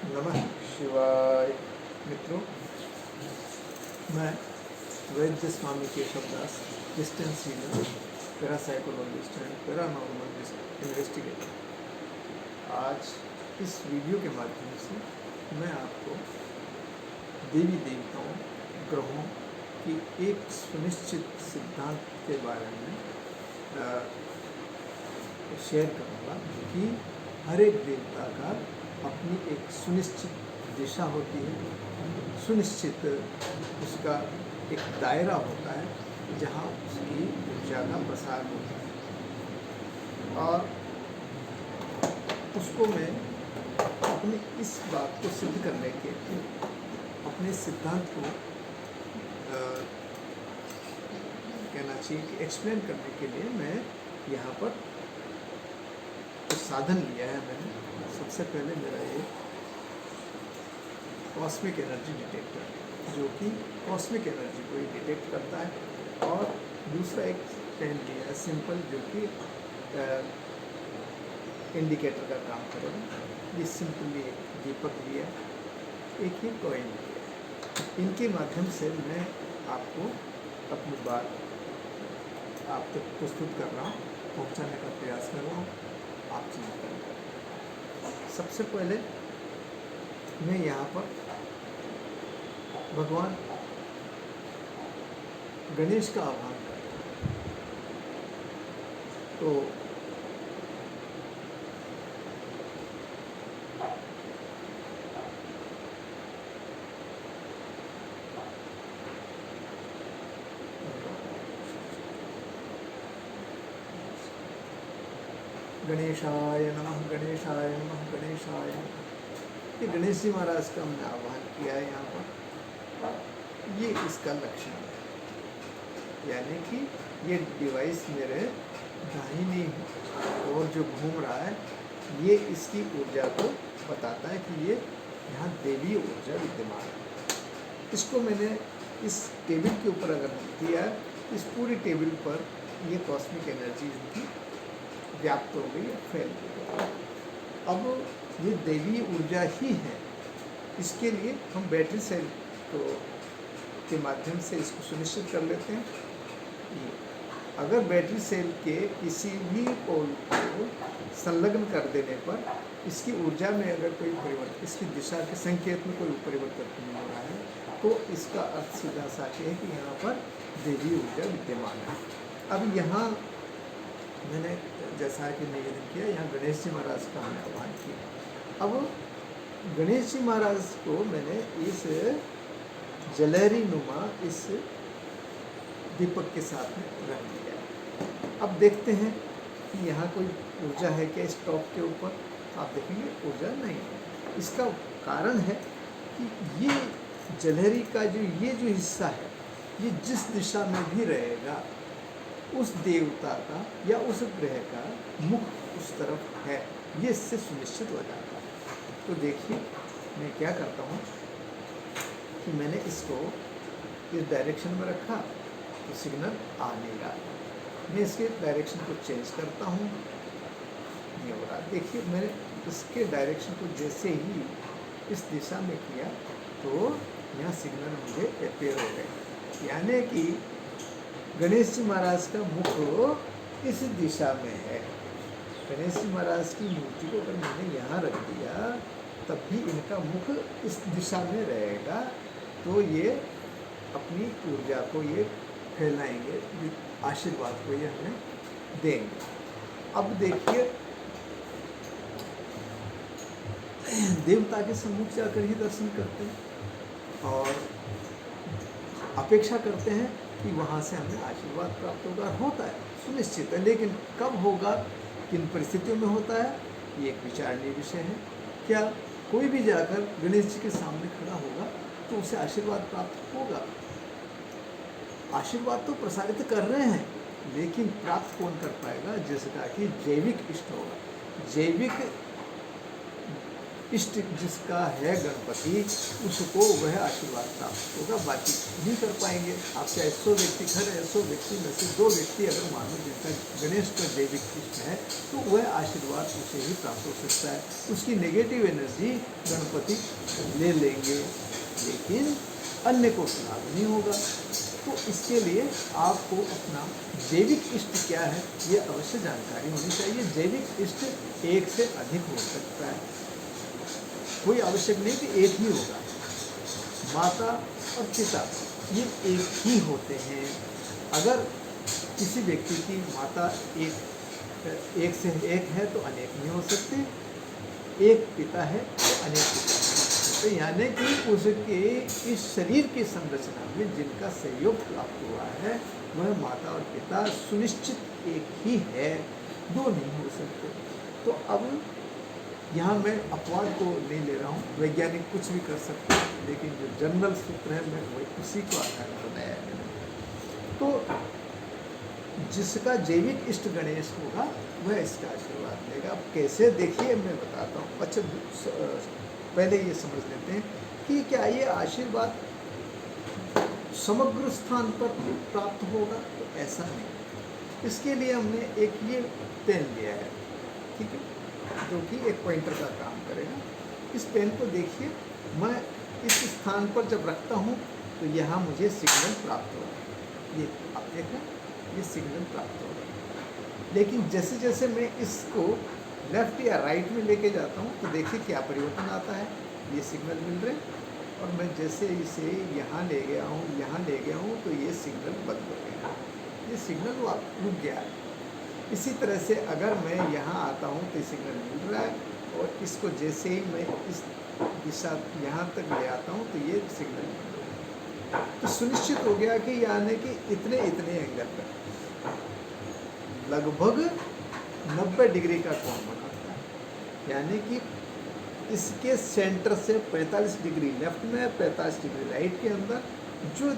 नमः शिवाय। मित्रों, मैं वैद्य Swami Keshavdas, distance healer, parapsychologist and paranormal investigator, आज इस वीडियो के माध्यम से मैं आपको देवी देवताओं, ग्रहों की एक सुनिश्चित सिद्धांत के बारे में शेयर करूँगा कि हर एक देवता का अपनी एक सुनिश्चित दिशा होती है, सुनिश्चित उसका एक दायरा होता है जहाँ उसकी ऊर्जा का प्रसार होता है। और उसको मैं अपनी इस बात को सिद्ध करने के लिए, अपने सिद्धांत को कहना चाहिए कि एक्सप्लेन करने के लिए मैं यहाँ पर कुछ साधन लिया है। मैंने सबसे पहले मेरा ये कॉस्मिक एनर्जी डिटेक्टर, जो कि कॉस्मिक एनर्जी को ही डिटेक्ट करता है, और दूसरा एक पेन लिया है सिंपल, जो कि इंडिकेटर का काम करेगा। ये सिंपली एक दीपक लिया, एक ही कॉइन लिया। इनके माध्यम से मैं आपको अपनी बात आप तक प्रस्तुत कर रहा हूँ, पहुँचाने का प्रयास कर रहा हूँ। आप चिंता करें। सबसे पहले मैं यहाँ पर भगवान गणेश का आह्वान करता हूँ। तो गणेशाय नमः, गणेशाय नमः, गणेशाय नमः। ये गणेश जी महाराज का हमने आह्वान किया है यहाँ पर। ये इसका लक्षण है, यानी कि ये डिवाइस मेरे दाहिनी और जो घूम रहा है, ये इसकी ऊर्जा को बताता है कि ये यहाँ देवी ऊर्जा विद्यमान है। इसको मैंने इस टेबल के ऊपर अगर दिया है, इस पूरी टेबल पर ये कॉस्मिक एनर्जी इनकी व्याप्त हो गई, फैल गई। अब ये देवी ऊर्जा ही है। इसके लिए हम बैटरी सेल के माध्यम से इसको सुनिश्चित कर लेते हैं। अगर बैटरी सेल के किसी भी पोल को संलग्न कर देने पर इसकी ऊर्जा में अगर कोई परिवर्तन, इसकी दिशा के संकेत में कोई परिवर्तन नहीं हो रहा है, तो इसका अर्थ सीधा सा है कि यहाँ पर देवी ऊर्जा विद्यमान है। अब यहाँ मैंने जैसा कि निवेदन किया, यहाँ गणेश जी महाराज का हमने आह्वान किया। अब गणेश जी महाराज को मैंने इस जलहरी नुमा इस दीपक के साथ में रख दिया। अब देखते हैं कि यहाँ कोई ऊर्जा है क्या। इस टॉप के ऊपर आप देखेंगे ऊर्जा नहीं है। इसका कारण है कि ये जलहरी का जो हिस्सा है, ये जिस दिशा में भी रहेगा, उस देवता का या उस ग्रह का मुख उस तरफ है, ये इससे सुनिश्चित हो जाता है। तो देखिए मैं क्या करता हूँ कि मैंने इसको इस डायरेक्शन में रखा, तो सिग्नल आ नहीं रहा। मैं इसके डायरेक्शन को चेंज करता हूँ, नहीं हो रहा। देखिए मैंने इसके डायरेक्शन को जैसे ही इस दिशा में किया, तो यहाँ सिग्नल मुझे अपेयर हो गए। यानी कि गणेश जी महाराज का मुख इस दिशा में है। गणेश जी महाराज की मूर्ति को अगर मैंने यहाँ रख दिया, तब भी इनका मुख इस दिशा में रहेगा, तो ये अपनी ऊर्जा को ये फैलाएंगे, आशीर्वाद को ये हमें देंगे। अब देखिए, देवता के सम्मुख जाकर ही दर्शन करते हैं और अपेक्षा करते हैं कि वहाँ से हमें आशीर्वाद प्राप्त होगा। होता है, सुनिश्चित है, लेकिन कब होगा, किन परिस्थितियों में होता है, ये एक विचारणीय विषय है। क्या कोई भी जाकर गणेश जी के सामने खड़ा होगा तो उसे आशीर्वाद प्राप्त होगा? आशीर्वाद तो प्रसारित कर रहे हैं, लेकिन प्राप्त कौन कर पाएगा? जिसका कि जैविक इष्ट होगा। जैविक इष्ट जिसका है गणपति, उसको वह आशीर्वाद प्राप्त होगा, बाकी नहीं कर पाएंगे। आप चाहे 100 व्यक्ति खड़े हैं, 100 व्यक्ति में से 2 व्यक्ति अगर मानो जिनका गणेश का जैविक इष्ट है, तो वह आशीर्वाद उसे ही प्राप्त हो सकता है। उसकी नेगेटिव एनर्जी गणपति ले लेंगे, लेकिन अन्य को लाभ नहीं होगा। तो इसके लिए आपको अपना जैविक इष्ट क्या है, ये अवश्य जानकारी होनी चाहिए। जैविक इष्ट एक से अधिक हो सकता है, कोई आवश्यक नहीं कि एक ही होगा। माता और पिता ये एक ही होते हैं। अगर किसी व्यक्ति की माता एक से एक है तो अनेक नहीं हो सकते, एक पिता है तो अनेक पिता नहीं हो सकते। यानी कि उसके इस शरीर की संरचना में जिनका सहयोग प्राप्त हुआ है वह माता और पिता सुनिश्चित एक ही है, दो नहीं हो सकते। तो अब यहाँ मैं अपवाद को नहीं ले रहा हूँ, वैज्ञानिक कुछ भी कर सकते हैं, लेकिन जो जनरल सूत्र है मैं वही उसी को आधार बनाया है। तो जिसका जैविक इष्ट गणेश होगा वह इसका आशीर्वाद लेगा। अब कैसे, देखिए मैं बताता हूँ। अच्छा, पहले ये समझ लेते हैं कि क्या ये आशीर्वाद समग्र स्थान पर प्राप्त होगा, तो ऐसा नहीं। इसके लिए हमने एक ये पेन लिया है, ठीक है, जो कि एक पॉइंटर का काम करेगा। इस पेन को देखिए, मैं इस स्थान पर जब रखता हूँ तो यहाँ मुझे सिग्नल प्राप्त होगा। ये आप देखना, ये सिग्नल प्राप्त होगा। लेकिन जैसे जैसे मैं इसको लेफ्ट या राइट में लेके जाता हूँ तो देखिए क्या परिवर्तन आता है। ये सिग्नल मिल रहे हैं, और मैं जैसे इसे यहाँ ले गया हूँ, यहाँ ले गया हूँ, तो ये सिग्नल बंद हो गया, ये सिग्नल रुक गया है। इसी तरह से अगर मैं यहाँ आता हूँ तो सिग्नल मिल रहा है, और इसको जैसे ही मैं इस दिशा यहाँ तक ले आता हूँ तो ये सिग्नल मिल रहा है। तो सुनिश्चित हो गया कि यानी कि इतने इतने एंगल पर लगभग 90 डिग्री का कोण बनाता है। यानी कि इसके सेंटर से 45 डिग्री लेफ्ट में, 45 डिग्री राइट के अंदर जो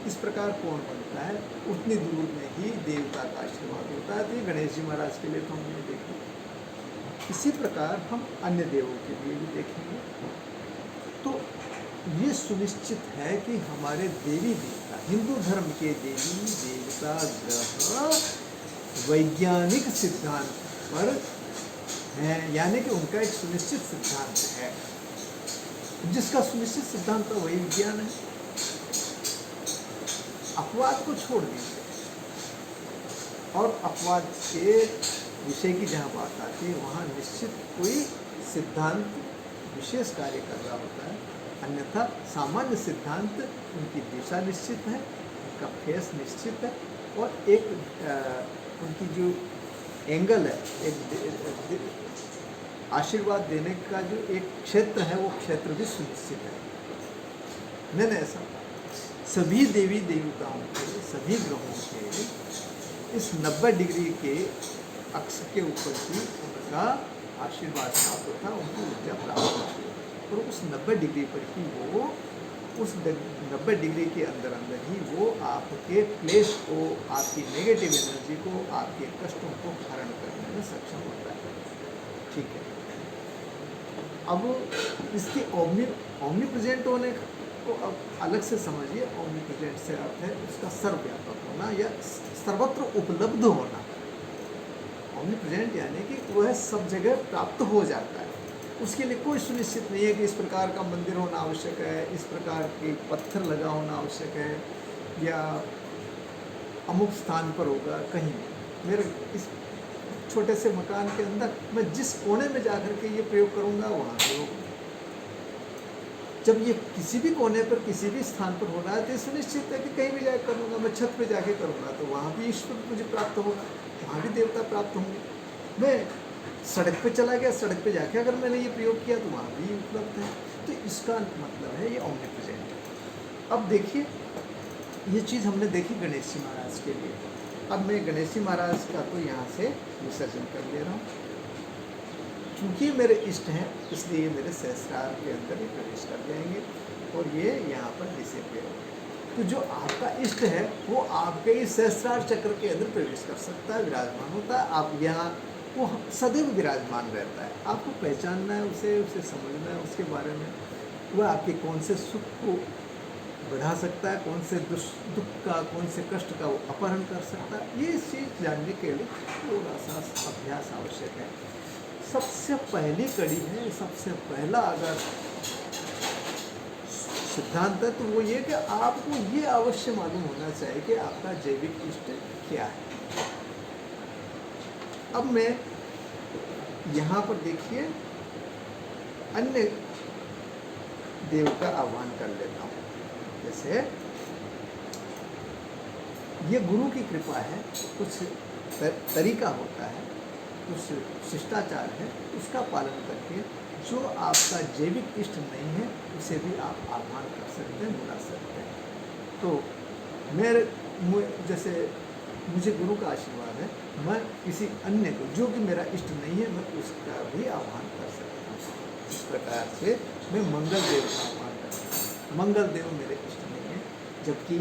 इस प्रकार कोण बनता है, उतनी दूर में ही देवता का आशीर्वाद होता है। तो ये गणेश जी महाराज के लिए तो हमने देखा। इसी प्रकार हम अन्य देवों के लिए भी देखेंगे। तो ये सुनिश्चित है कि हमारे देवी देवता, हिंदू धर्म के देवी देवता ग्रह वैज्ञानिक सिद्धांत पर हैं, यानी कि उनका एक सुनिश्चित सिद्धांत है। जिसका सुनिश्चित सिद्धांत है वही विज्ञान है। अपवाद को छोड़ दीजिए, और अपवाद के विषय की जहाँ बात आती है वहाँ निश्चित कोई सिद्धांत विशेष कार्य कर रहा होता है। अन्यथा सामान्य सिद्धांत, उनकी दिशा निश्चित है, उनका फेस निश्चित है, और एक उनकी जो एंगल है, एक आशीर्वाद देने का जो एक क्षेत्र है, वो क्षेत्र भी सुनिश्चित है। नहीं ऐसा सभी देवी देवताओं के, सभी ग्रहों के इस 90 डिग्री के अक्ष के ऊपर ही उनका आशीर्वाद प्राप्त होता, उनको ऊर्जा प्राप्त होती है। और उस 90 डिग्री पर ही वो, उस 90 डिग्री के अंदर अंदर ही वो आपके क्लेश को, आपकी नेगेटिव एनर्जी को, आपके कष्टों को हरण करने में सक्षम होता है। ठीक है, अब इसके ओमनी प्रेजेंट होने को अब अलग से समझिए। ओमनी प्रेजेंट से अर्थ है उसका सर्वव्यापक होना या सर्वत्र उपलब्ध होना। ओमनी प्रेजेंट यानी कि वह सब जगह प्राप्त हो जाता है। उसके लिए कोई सुनिश्चित नहीं है कि इस प्रकार का मंदिर होना आवश्यक है, इस प्रकार के पत्थर लगा होना आवश्यक है, या अमुक स्थान पर होगा। कहीं मेरे इस छोटे से मकान के अंदर मैं जिस कोने में जाकर के ये प्रयोग करूँगा वहाँ पे होगा। जब ये किसी भी कोने पर, किसी भी स्थान पर हो रहा है, तो ये सुनिश्चित है कि कहीं भी जाकर करूँगा, मैं छत पे जाके करूँगा तो वहाँ भी ईश्वर मुझे प्राप्त होगा, वहाँ भी देवता प्राप्त होंगे। मैं सड़क पे चला गया, सड़क पे जाके अगर मैंने ये प्रयोग किया तो वहाँ भी उपलब्ध है। तो इसका मतलब है ये ओमनीप्रेजेंट। अब देखिए, ये चीज़ हमने देखी गणेश जी महाराज के लिए। अब मैं गणेश जी महाराज का तो यहाँ से विसर्जन कर दे रहा हूँ। चूँकि मेरे इष्ट हैं इसलिए ये मेरे सहस्रार के अंदर ही प्रवेश कर जाएंगे, और ये यहाँ पर डिसअपियर होंगे। तो जो आपका इष्ट है वो आपके इस सहस्रार चक्र के अंदर प्रवेश कर सकता है, विराजमान होता है। आप यहाँ वो सदैव विराजमान रहता है। आपको पहचानना है उसे, उसे समझना है उसके बारे में। वह आपके कौन से सुख को बढ़ा सकता है, कौन से दुख का, कौन से कष्ट का वो अपहरण कर सकता है, ये चीज़ जानने के लिए थोड़ा सा अभ्यास आवश्यक है। सबसे पहली कड़ी है, सबसे पहला अगर सिद्धांत है तो वो ये कि आपको ये अवश्य मालूम होना चाहिए कि आपका जैविक इष्ट क्या है। अब मैं यहाँ पर देखिए अन्य देव का आह्वान कर लेता हूँ। जैसे ये गुरु की कृपा है, कुछ तरीका होता है, कुछ शिष्टाचार है, उसका पालन करके जो आपका जैविक इष्ट नहीं है उसे भी आप आह्वान कर सकते हैं, बुला सकते हैं। तो जैसे मुझे गुरु का आशीर्वाद है, मैं किसी अन्य को जो कि मेरा इष्ट नहीं है मैं उसका भी आह्वान कर सकता हूँ। इस प्रकार से मैं मंगल देव का आह्वान करता हूँ। मंगल देव मेरे इष्ट नहीं है, जबकि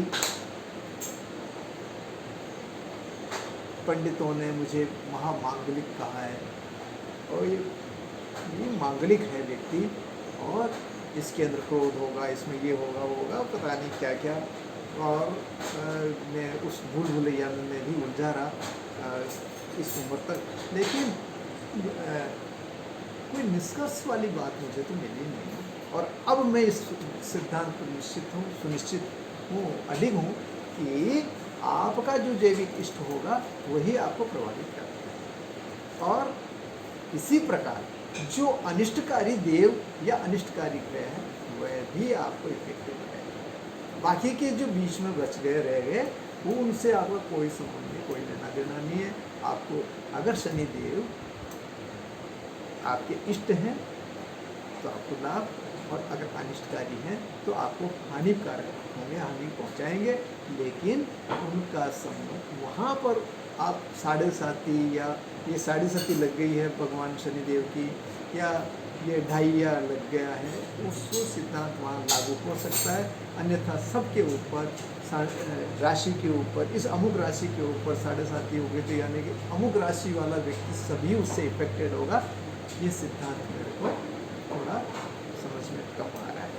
पंडितों ने मुझे महामांगलिक कहा है, और ये मांगलिक है व्यक्ति, और इसके अंदर क्रोध होगा, इसमें ये होगा वो होगा, पता नहीं क्या क्या, और मैं उस भूल भुलैया में भी उलझा रहा इस उम्र तक। लेकिन कोई निष्कर्ष वाली बात मुझे तो मिली नहीं। और अब मैं इस सिद्धांत पर सुनिश्चित हूँ, अडिग हूँ कि आपका जो जैविक इष्ट होगा वही आपको प्रभावित करता है। और इसी प्रकार जो अनिष्टकारी देव या अनिष्टकारी ग्रह है वह भी आपको इफेक्टिव है। बाकी के जो बीच में बच गए रह गए वो उनसे आपका कोई संबंध नहीं, कोई लेना देना नहीं है। आपको अगर शनि देव आपके इष्ट हैं तो आपको लाभ, और अगर अनिष्टकारी हैं तो आपको हानिकारक होंगे, हानि पहुंचाएंगे। लेकिन उनका संबंध वहाँ पर आप 7.5 या ये 7.5 लग गई है भगवान शनिदेव की, या ये 2.5 लग गया है, उस सिद्धांत वहाँ लागू हो सकता है। अन्यथा सबके ऊपर, राशि के ऊपर, इस अमुक राशि के ऊपर 7.5 हो गई तो यानी कि अमुक राशि वाला व्यक्ति सभी उससे इफेक्टेड होगा। ये सिद्धांत मेरे को थोड़ा समझ में कम आ रहा है।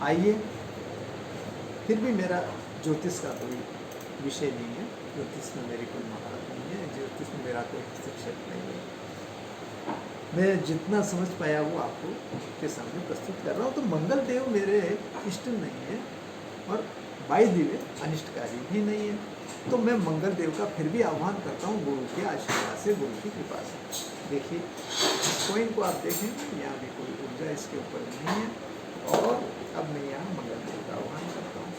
आइए, फिर भी मेरा ज्योतिष का कोई विषय नहीं है, ज्योतिष में मेरी कोई महारत नहीं है, ज्योतिष में मेरा कोई हस्तक्षेप नहीं है। मैं जितना समझ पाया वो आपको के सामने प्रस्तुत कर रहा हूँ। तो मंगल देव मेरे इष्ट नहीं है, और बाई दिव्य अनिष्टकारी भी नहीं है। तो मैं मंगल देव का फिर भी आह्वान करता हूँ गुरु के आशीर्वाद से, गुरु की कृपा से। देखिए कॉइन को आप देखें, यहाँ भी कोई ऊर्जा इसके ऊपर नहीं है। और अब मैं यहाँ मंगल देव का आह्वान करता हूँ।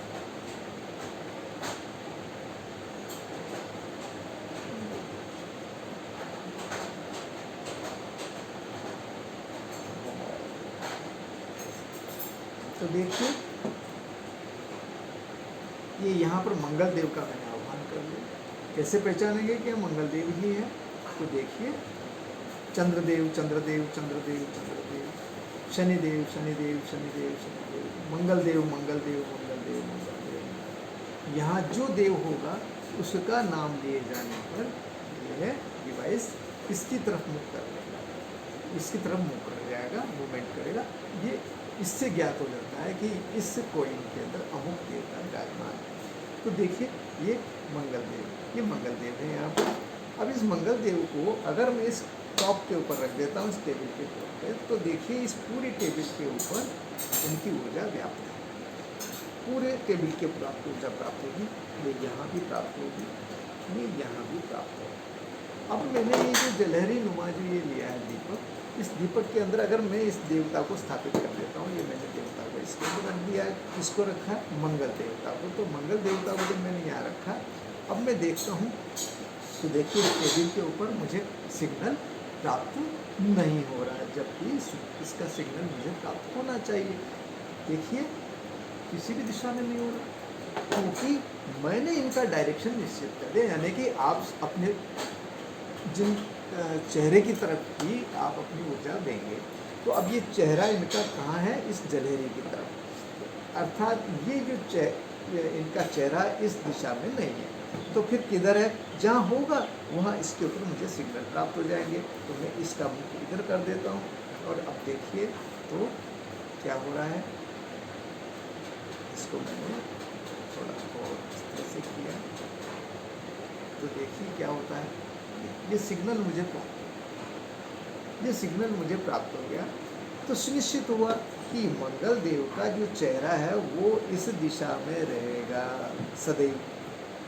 तो देखिए ये यहाँ पर मंगल देव का मैंने आह्वान कर लिया। कैसे पहचानेंगे कि मंगल देव ही है? तो देखिए चंद्रदेव चंद्रदेव चंद्रदेव चंद्रदेव, शनिदेव शनिदेव शनिदेव शनिदेव, मंगलदेव मंगलदेव मंगलदेव मंगलदेव। यहाँ जो देव होगा उसका नाम लिए जाने पर यह डिवाइस इसकी तरफ मुख कर लेगा, इसकी तरफ मुख कर जाएगा, मूवमेंट करेगा। ये इससे ज्ञात हो जाता है कि इस कॉइन के अंदर अमुक देवता विराजमान है। तो देखिए ये मंगलदेव, ये मंगलदेव है यहाँ पर। अब इस मंगलदेव को अगर मैं इस टॉप के ऊपर रख देता हूँ, इस टेबल के ऊपर, तो देखिए इस पूरी टेबल के ऊपर इनकी ऊर्जा व्याप्त है। पूरे टेबल के ऊपर आपको ऊर्जा प्राप्त होगी, ये यहाँ भी प्राप्त होगी, ये यहाँ भी प्राप्त होगी। अब मैंने ये जो जलहरी नुमा जो ये लिया है दीपक, इस दीपक के अंदर अगर मैं इस देवता को स्थापित कर देता हूँ, ये मैंने देवता को इसके अंदर रख दिया है, इसको रखा मंगल देवता को। तो मंगल देवता को जब मैंने यहाँ रखा, अब मैं देखता हूँ तो देखिए टेबल के ऊपर मुझे सिग्नल प्राप्त नहीं हो रहा है, जबकि इसका सिग्नल मुझे प्राप्त होना चाहिए। देखिए किसी भी दिशा में नहीं हो रहा, क्योंकि मैंने इनका डायरेक्शन निश्चित कर दिया। यानी कि आप अपने जिन चेहरे की तरफ ही आप अपनी ऊर्जा देंगे। तो अब ये चेहरा इनका कहाँ है? इस जलहरी की तरफ। अर्थात ये जो इनका चेहरा इस दिशा में नहीं है, तो फिर किधर है, जहाँ होगा वहाँ इसके ऊपर मुझे सिग्नल प्राप्त हो जाएंगे। तो मैं इसका मुख इधर कर देता हूँ, और अब देखिए तो क्या हो रहा है, इसको मैंने थोड़ा और इस तरह से किया, तो देखिए क्या होता है, ये सिग्नल मुझे प्राप्त हो गया, ये सिग्नल मुझे प्राप्त हो गया। तो सुनिश्चित हुआ कि मंगल देव का जो चेहरा है वो इस दिशा में रहेगा सदैव।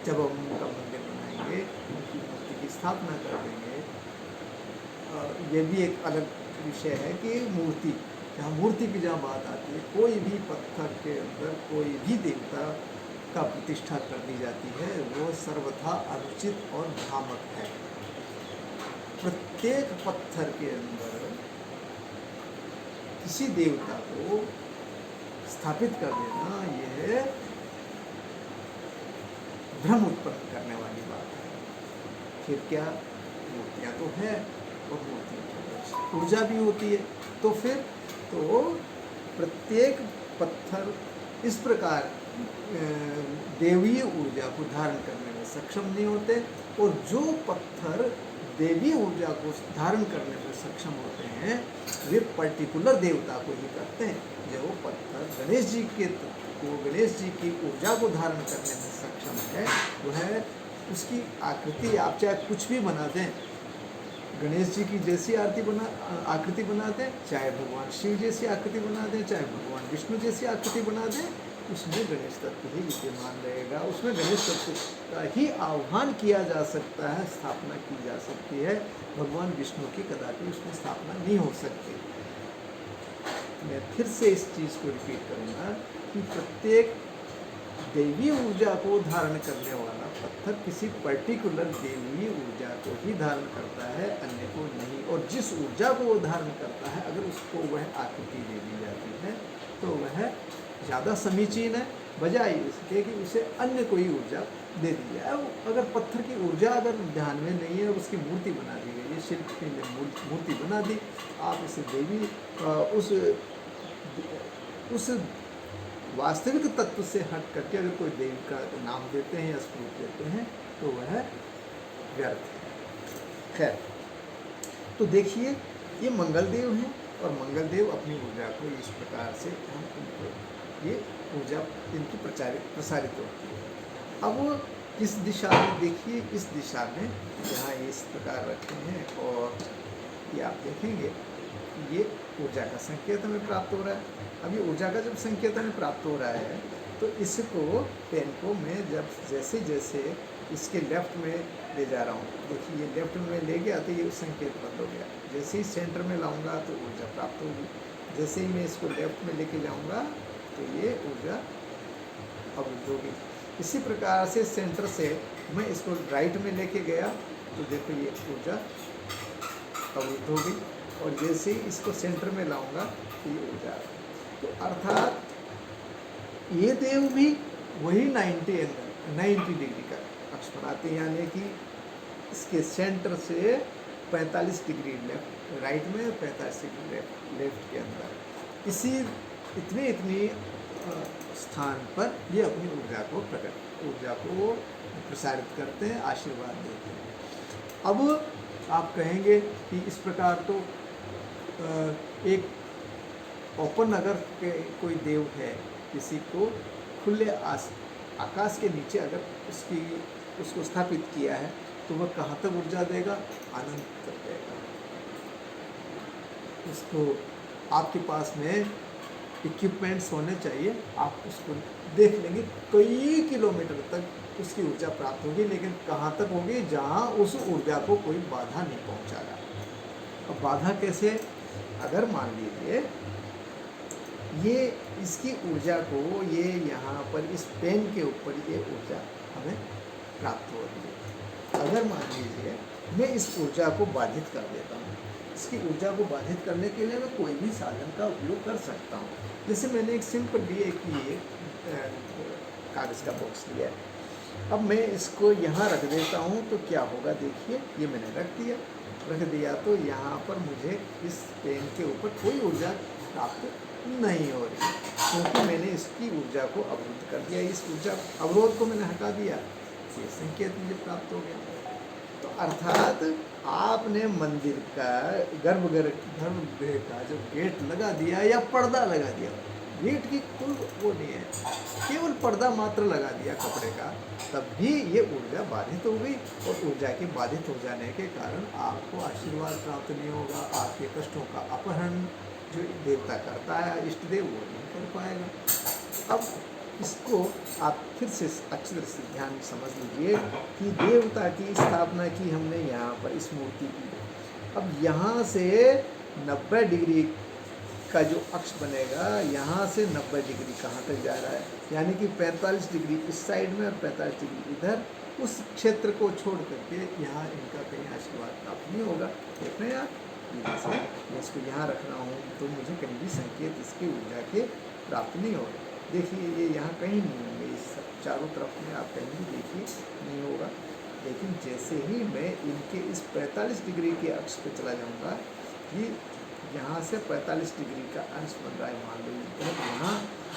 जब हम उनका मंदिर बनाएंगे, उनकी मूर्ति की स्थापना कर देंगे, और ये भी एक अलग विषय है कि मूर्ति, जहाँ मूर्ति की जहाँ बात आती है, कोई भी पत्थर के अंदर कोई भी देवता का प्रतिष्ठा कर दी जाती है, वो सर्वथा अनुचित और भ्रामक है। प्रत्येक पत्थर के अंदर किसी देवता को स्थापित कर देना, यह भ्रम उत्पन्न करने वाली बात है। फिर क्या, मूर्तियाँ तो है और मूर्तियों की ऊर्जा भी होती है, तो फिर तो प्रत्येक पत्थर इस प्रकार देवीय ऊर्जा को धारण करने में सक्षम नहीं होते, और जो पत्थर देवी ऊर्जा को धारण करने में सक्षम होते हैं, वे पर्टिकुलर देवता को ही करते हैं। जो पत्थर गणेश जी की ऊर्जा को धारण करने में सक्षम है, वह उसकी आकृति आप चाहे कुछ भी बना दें, गणेश जी की जैसी आकृति बना दें, चाहे भगवान शिव जैसी आकृति बना दें, चाहे भगवान विष्णु जैसी आकृति बना दें, उसमें गणेश तत्व ही विद्यमान रहेगा। उसमें गणेश तत्व का ही आह्वान किया जा सकता है, स्थापना की जा सकती है। भगवान विष्णु की कदापि उसमें स्थापना नहीं हो सकती। मैं फिर से इस चीज़ को रिपीट करूँगा कि प्रत्येक दैवी ऊर्जा को धारण करने वाला पत्थर किसी पर्टिकुलर दैवी ऊर्जा को ही धारण करता है, अन्य को नहीं। और जिस ऊर्जा को वो धारण करता है, अगर उसको वह आकृति दे दी जाती है, तो वह ज़्यादा समीचीन है, बजाय इसके कि उसे अन्य कोई ऊर्जा दे दी जाए। अगर पत्थर की ऊर्जा अगर ध्यान में नहीं है, उसकी मूर्ति बना दी गई है, शिल्प की मूर्ति बना दी, आप इसे देवी उस वास्तविक तत्व से हट करके अगर कोई देवी का नाम देते हैं या स्वरूप देते हैं, तो वह व्यर्थ है। खैर, तो देखिए ये मंगलदेव हैं, और मंगलदेव अपनी ऊर्जा को इस प्रकार से हम उनको ये ऊर्जा इनकी प्रसारित होती है। अब किस दिशा में, देखिए इस दिशा में जहाँ ये इस प्रकार रखे हैं, और ये आप देखेंगे ये ऊर्जा का संकेत हमें प्राप्त हो रहा है। अभी ऊर्जा का जब संकेत हमें प्राप्त हो रहा है, तो इसको पेन को मैं जब जैसे जैसे इसके लेफ्ट में ले जा रहा हूँ, देखिए ये लेफ्ट में ले गया तो ये संकेत बंद हो गया। जैसे ही सेंटर में लाऊंगा तो ऊर्जा प्राप्त होगी, जैसे ही मैं इसको लेफ्ट में लेके जाऊंगा तो ये ऊर्जा अवरुद्ध होगी। इसी प्रकार से सेंटर से मैं इसको राइट में लेके गया तो देखो ये ऊर्जा अवरुद्ध होगी, और जैसे ही इसको सेंटर में लाऊंगा तो ये ऊर्जा। तो अर्थात ये देव भी वही 90 डिग्री का अक्ष बनाते हैं, यानी कि इसके सेंटर से 45 डिग्री लेफ्ट राइट में, 45 डिग्री लेफ्ट के अंदर, इतनी स्थान पर ये अपनी ऊर्जा को प्रसारित करते हैं, आशीर्वाद देते हैं। अब आप कहेंगे कि इस प्रकार तो एक ओपन अगर कोई देव है, किसी को खुले आकाश के नीचे अगर उसको स्थापित किया है, तो वह कहाँ तक ऊर्जा देगा, अनंत तक देगा। उसको आपके पास में इक्विपमेंट्स होने चाहिए, आप उसको देख लेंगे कई किलोमीटर तक उसकी ऊर्जा प्राप्त होगी, लेकिन कहाँ तक होगी, जहाँ उस ऊर्जा को कोई बाधा नहीं पहुँचागा। अब बाधा कैसे, अगर मान लीजिए ये इसकी ऊर्जा को ये यहाँ पर इस पेन के ऊपर ये ऊर्जा हमें प्राप्त हो रही है, अगर मान लीजिए मैं इस ऊर्जा को बाधित कर देता हूँ, इसकी ऊर्जा को बाधित करने के लिए मैं कोई भी साधन का उपयोग कर सकता हूँ। जैसे मैंने एक सिंपल लिए कि कागज़ का बॉक्स लिया है, अब मैं इसको यहाँ रख देता हूँ तो क्या होगा, देखिए ये मैंने रख दिया तो यहाँ पर मुझे इस पेन के ऊपर कोई ऊर्जा प्राप्त नहीं हो रही, क्योंकि मैंने इसकी ऊर्जा को अवरुद्ध कर दिया। इस ऊर्जा अवरोध को मैंने हटा दिया, ये संकेत मुझे प्राप्त हो गया। तो अर्थात आपने मंदिर का गर्भगृह का जो गेट लगा दिया या पर्दा लगा दिया, गेट की कोई वो नहीं है, केवल पर्दा मात्र लगा दिया कपड़े का, तब भी ये ऊर्जा बाधित हो गई। और ऊर्जा के बाधित हो जाने के कारण आपको आशीर्वाद प्राप्त नहीं होगा, आपके कष्टों का अपहरण जो देवता करता है, इष्ट देव, वो नहीं कर पाएगा। अब इसको आप फिर से अच्छी तरह से ध्यान समझ लीजिए कि देवता की स्थापना की हमने यहाँ पर इस मूर्ति की। अब यहाँ से 90 डिग्री का जो अक्ष बनेगा, यहाँ से 90 डिग्री कहाँ तक जा रहा है, यानी कि 45 डिग्री इस साइड में और 45 डिग्री इधर। उस क्षेत्र को छोड़ करके यहाँ इनका कहीं आशीर्वाद प्राप्त नहीं होगा। देख रहे हैं आप, जैसे मैं इसको यहाँ रख रहा हूँ तो मुझे कहीं भी संकेत इसकी ऊर्जा के प्राप्त नहीं होगा। देखिए ये यहाँ कहीं नहीं होंगे, इस चारों तरफ में आप कहीं भी देखिए नहीं होगा। लेकिन जैसे ही मैं इनके इस 45 डिग्री के अक्ष पे चला जाऊँगा, ये यहाँ से 45 डिग्री का अंश बन रहा है, मान लो यहाँ,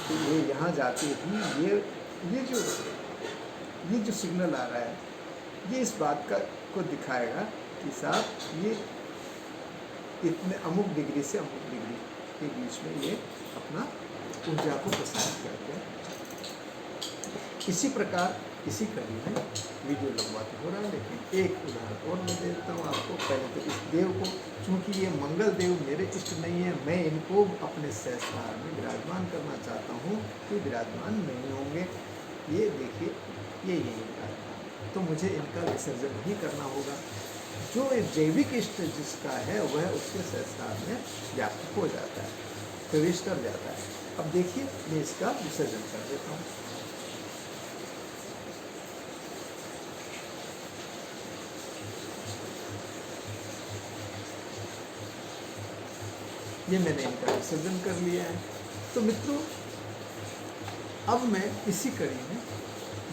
तो ये यहाँ जाते ही ये जो सिग्नल आ रहा है, ये इस बात का को दिखाएगा कि साहब ये इतने अमुक डिग्री से अमुक डिग्री के बीच में ये अपना ऊर्जा को प्रसारित करते हैं। इसी प्रकार इसी कड़ी में वीडियो लंबा तो हो रहा है, लेकिन एक उदाहरण और मैं देता हूँ आपको। पहले तो इस देव को, चूँकि ये मंगल देव मेरे इष्ट नहीं है, मैं इनको अपने सहस्त्रार में विराजमान करना चाहता हूँ, कि विराजमान नहीं होंगे। ये देखिए ये यही विराजमान, तो मुझे इनका विसर्जन ही करना होगा। जो जैविक इष्ट जिसका है वह उसके सहस्त्रार में व्याप्त हो जाता है, प्रवेश कर जाता है। अब देखिए मैं इसका विसर्जन कर देता हूँ। ये मैंने इनका विसर्जन कर लिया है। तो मित्रों, अब मैं इसी कड़ी में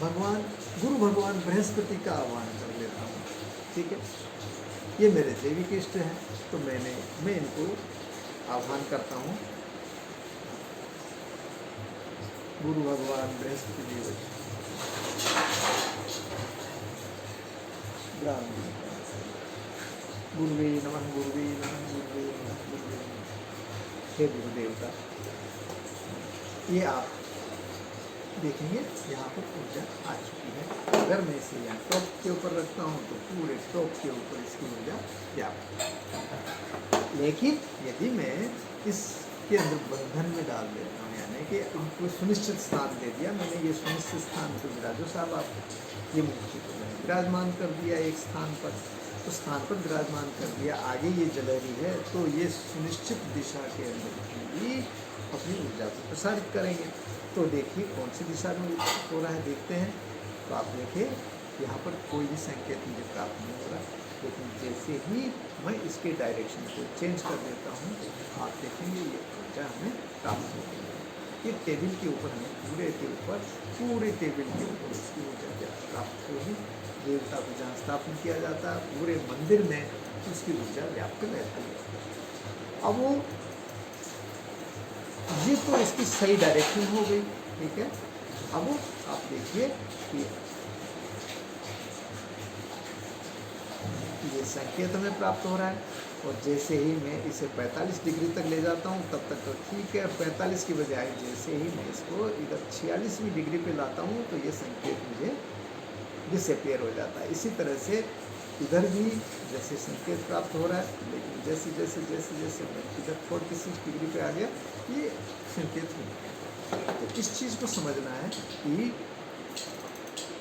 गुरु भगवान बृहस्पति का आह्वान कर लेता हूँ। ठीक है, ये मेरे दैविक इष्ट हैं, तो मैं इनको आह्वान करता हूँ। गुरु भगवान बृहस्पति देव गुरुवे नमः, गुरुवे नमः, गुरुवे नमः, गुरुवे नमः। हे गुरुदेवता, ये आप देखेंगे यहाँ पर ऊर्जा आ चुकी है। अगर मैं इसे यहाँ टॉप के ऊपर रखता हूँ तो पूरे टॉप के ऊपर इसकी ऊर्जा व्याप्त। लेकिन यदि मैं इसके अंदर बंधन में डाल देता हूँ, यानी कि उनको सुनिश्चित स्थान दे दिया मैंने, ये सुनिश्चित स्थान पर विराजो साहब, आप ये मूर्ति को मैंने विराजमान कर दिया एक स्थान पर, उस स्थान पर विराजमान कर दिया, आगे ये जल रही है, तो ये सुनिश्चित दिशा के अंदर ही अपनी ऊर्जा को प्रसारित करेंगे। तो देखिए कौन सी दिशा में हो रहा है, देखते हैं। तो आप देखिए यहाँ पर कोई भी संकेत मुझे प्राप्त नहीं हो रहा, लेकिन जैसे ही मैं इसके डायरेक्शन को चेंज कर देता हूँ, आप देखेंगे ये ऊर्जा हमें प्राप्त हो गई है। ये टेबल के ऊपर हमें पूरे टेबल के ऊपर इसकी ऊर्जा प्राप्त होगी। देवता को जहाँ स्थापन किया जाता है, पूरे मंदिर में उसकी ऊर्जा व्याप्त रहती है। अब वो ये तो इसकी सही डायरेक्शन हो गई, ठीक है। अब आप देखिए कि ये संकेत हमें प्राप्त हो रहा है, और जैसे ही मैं इसे 45 डिग्री तक ले जाता हूँ तब तक तो ठीक है, 45 की बजाय जैसे ही मैं इसको इधर 46वीं डिग्री पे लाता हूँ तो ये संकेत मुझे डिसअपियर हो जाता है। इसी तरह से इधर भी जैसे संकेत प्राप्त हो रहा है, लेकिन जैसे जैसे जैसे जैसे मैं इधर 46 डिग्री पे आ गया, ये संकेत हो गया। तो इस चीज़ को समझना है कि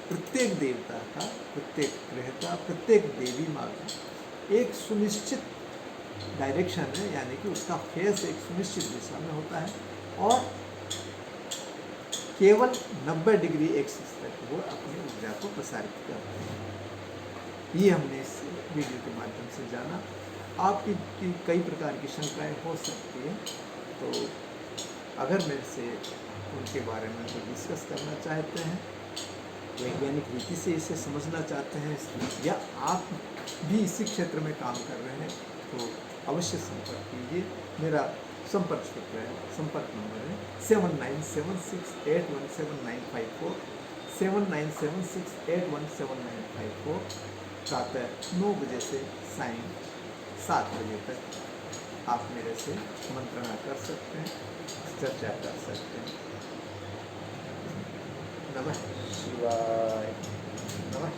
प्रत्येक देवता का, प्रत्येक ग्रह का, प्रत्येक देवी माँ का एक सुनिश्चित डायरेक्शन है, यानी कि उसका फेस एक सुनिश्चित दिशा में होता है, और केवल 90 डिग्री एक्सिस तक वो अपनी ऊर्जा को प्रसारित करते हैं। ये हमने इस वीडियो के माध्यम से जाना। आपकी कई प्रकार की शंकाएं हो सकती हैं, तो अगर मेरे से उनके बारे में कोई डिस्कस करना चाहते हैं, वैज्ञानिक रीति से इसे समझना चाहते हैं, या आप भी इसी क्षेत्र में काम कर रहे हैं, तो अवश्य संपर्क कीजिए। मेरा संपर्क सूत्र है, संपर्क नंबर है 7976817954 7976817954 प्रातः 9 बजे से सायं 7 बजे तक आप मेरे से मंत्रणा कर सकते हैं, चर्चा कर सकते हैं। नमः शिवाय। नमः